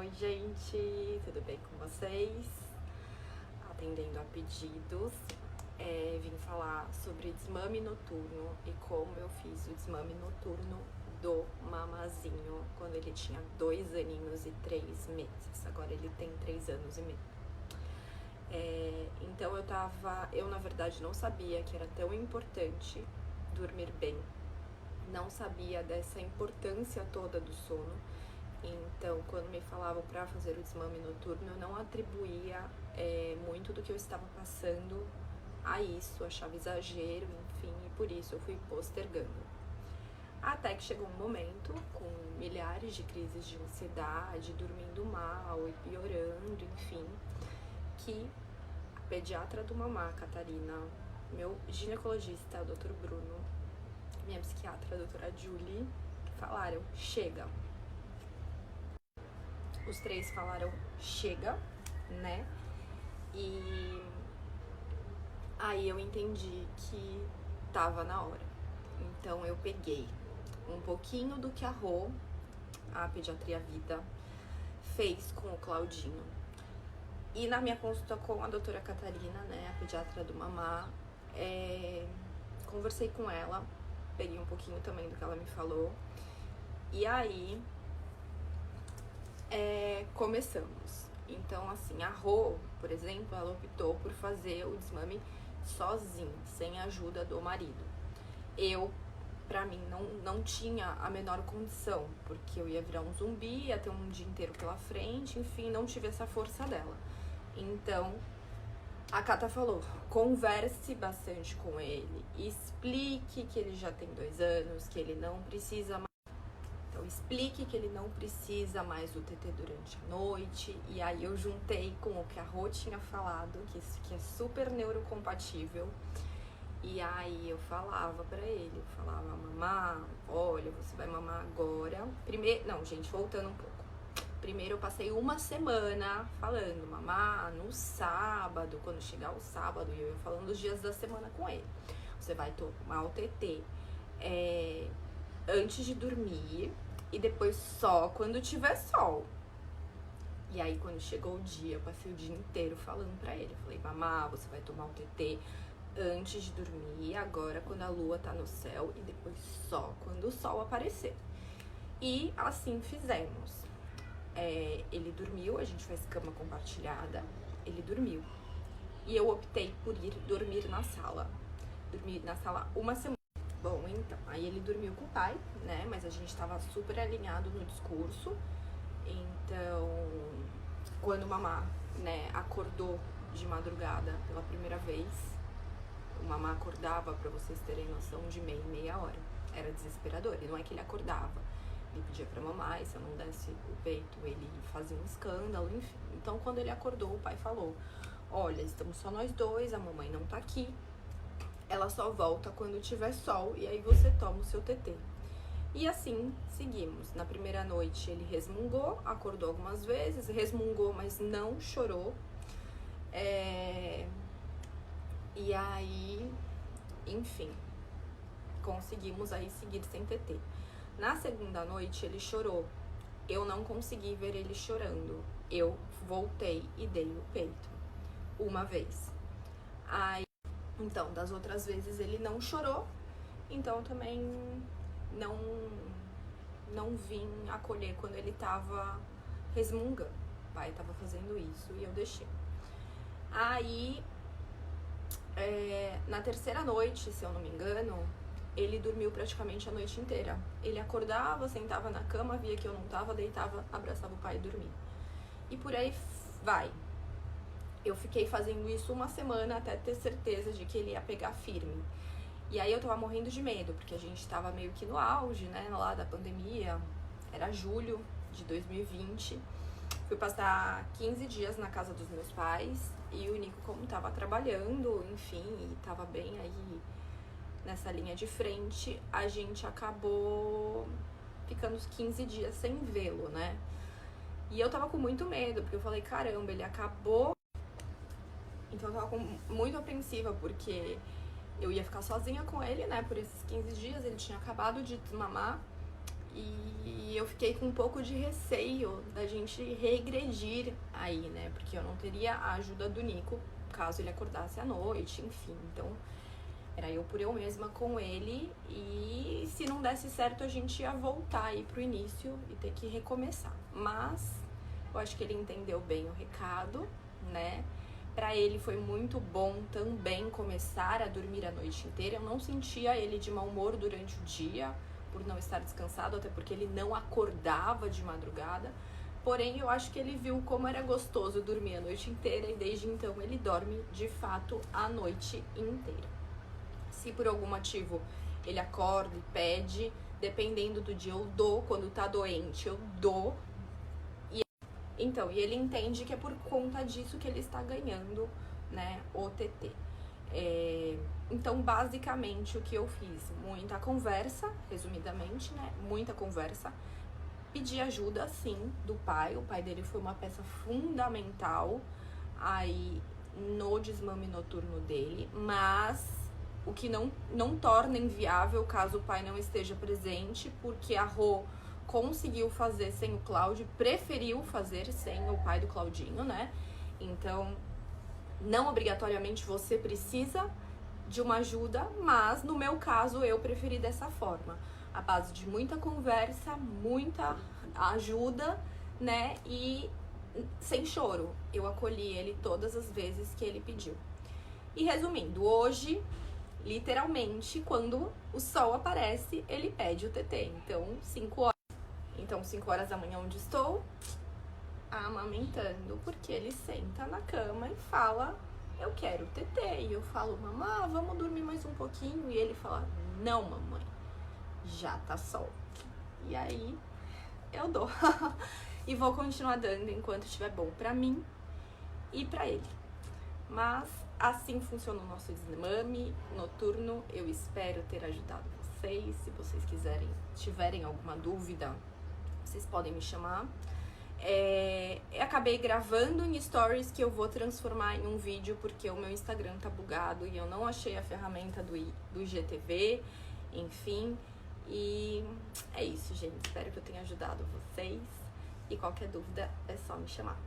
Oi, gente, tudo bem com vocês? Atendendo a pedidos, vim falar sobre desmame noturno e como eu fiz o desmame noturno do Mamazinho quando ele tinha 2 aninhos e 3 meses. Agora ele tem 3 anos e meio. Então eu na verdade não sabia que era tão importante dormir bem, não sabia dessa importância toda do sono. Então, quando me falavam para fazer o desmame noturno, eu não atribuía muito do que eu estava passando a isso, achava exagero, enfim, e por isso eu fui postergando. Até que chegou um momento, com milhares de crises de ansiedade, dormindo mal e piorando, enfim, que a pediatra do Mamá, Catarina, meu ginecologista, o Dr. Bruno, minha psiquiatra, a doutora Julie, falaram: chega. Os 3 falaram chega, né? E aí eu entendi que tava na hora. Então eu peguei um pouquinho do que a Rô, a Pediatria Vida, fez com o Claudinho. E na minha consulta com a doutora Catarina, né, a pediatra do Mamá, conversei com ela, peguei um pouquinho também do que ela me falou. E aí começamos. Então, assim, a Rô, por exemplo, ela optou por fazer o desmame sozinha, sem a ajuda do marido. Eu, pra mim, não tinha a menor condição, porque eu ia virar um zumbi, ia ter um dia inteiro pela frente, enfim, não tive essa força dela. Então, a Cata falou: converse bastante com ele, explique que ele já tem 2 anos, que ele não precisa mais. Então, explique que ele não precisa mais do TT durante a noite. E aí eu juntei com o que a Rô tinha falado, que é super neurocompatível. E aí eu falava pra ele, eu falava: mamá, olha, você vai mamar agora. Primeiro, não, gente, voltando um pouco. Primeiro eu passei uma semana falando: mamá, no sábado, quando chegar o sábado, e eu ia falando os dias da semana com ele. Você vai tomar o TT antes de dormir e depois só quando tiver sol. E aí quando chegou o dia, eu passei o dia inteiro falando pra ele. Eu falei: mamá, você vai tomar o TT antes de dormir, agora quando a lua tá no céu, e depois só quando o sol aparecer. E assim fizemos. Ele dormiu, a gente faz cama compartilhada, ele dormiu. E eu optei por ir dormir na sala. Dormi na sala uma semana. Bom, então, aí ele dormiu com o pai, né? Mas a gente tava super alinhado no discurso. Então, quando o Mamá, né, acordou de madrugada pela primeira vez, o Mamá acordava, pra vocês terem noção, de meia hora. Era desesperador. E não é que ele acordava, ele pedia pra mamar, e se eu não desse o peito, ele fazia um escândalo, enfim. Então, quando ele acordou, o pai falou: olha, estamos só nós dois, a mamãe não tá aqui, ela só volta quando tiver sol, e aí você toma o seu TT. E assim seguimos. Na primeira noite ele resmungou, acordou algumas vezes, resmungou, mas não chorou. E aí, enfim, conseguimos aí seguir sem TT. Na segunda noite ele chorou. Eu não consegui ver ele chorando. Eu voltei e dei o peito uma vez. Aí, então, das outras vezes ele não chorou, então também não vim acolher quando ele tava resmungando. O pai tava fazendo isso e eu deixei. Aí, na terceira noite, se eu não me engano, ele dormiu praticamente a noite inteira. Ele acordava, sentava na cama, via que eu não tava, deitava, abraçava o pai e dormia. E por aí vai. Eu fiquei fazendo isso uma semana até ter certeza de que ele ia pegar firme. E aí eu tava morrendo de medo, porque a gente tava meio que no auge, né, lá da pandemia. Era julho de 2020. Fui passar 15 dias na casa dos meus pais. E o Nico, como tava trabalhando, enfim, e tava bem aí nessa linha de frente, a gente acabou ficando uns 15 dias sem vê-lo, né? E eu tava com muito medo, porque eu falei: caramba, ele acabou. Então eu tava muito apreensiva, porque eu ia ficar sozinha com ele, né, por esses 15 dias. Ele tinha acabado de desmamar E eu fiquei com um pouco de receio da gente regredir aí, né? Porque eu não teria a ajuda do Nico caso ele acordasse à noite, enfim. Então, era eu por eu mesma com ele. E se não desse certo, a gente ia voltar aí pro início e ter que recomeçar. Mas eu acho que ele entendeu bem o recado, né? Pra ele foi muito bom também começar a dormir a noite inteira. Eu não sentia ele de mau humor durante o dia, por não estar descansado, até porque ele não acordava de madrugada. Porém, eu acho que ele viu como era gostoso dormir a noite inteira e desde então ele dorme de fato a noite inteira. Se por algum motivo ele acorda e pede, dependendo do dia eu dou, quando tá doente eu dou. Então, e ele entende que é por conta disso que ele está ganhando, né, o TT. Então, basicamente, o que eu fiz? Muita conversa, resumidamente, né? Muita conversa. Pedi ajuda, sim, do pai. O pai dele foi uma peça fundamental aí no desmame noturno dele. Mas o que não torna inviável caso o pai não esteja presente, porque a Rô conseguiu fazer sem o Cláudio, preferiu fazer sem o pai do Claudinho, né? Então, não obrigatoriamente você precisa de uma ajuda, mas no meu caso eu preferi dessa forma, à base de muita conversa, muita ajuda, né? E sem choro, eu acolhi ele todas as vezes que ele pediu. E resumindo, hoje, literalmente, quando o sol aparece, ele pede o TT. Então, 5 horas da manhã onde estou, amamentando, porque ele senta na cama e fala, eu quero TT. E eu falo, mamãe, vamos dormir mais um pouquinho? E ele fala, não, mamãe, já tá sol. E aí, eu dou. E vou continuar dando enquanto estiver bom pra mim e pra ele. Mas assim funciona o nosso desmame noturno. Eu espero ter ajudado vocês. Se vocês tiverem alguma dúvida, vocês podem me chamar. Eu acabei gravando em stories que eu vou transformar em um vídeo porque o meu Instagram tá bugado e eu não achei a ferramenta do IGTV, enfim. E é isso, gente. Espero que eu tenha ajudado vocês. E qualquer dúvida é só me chamar.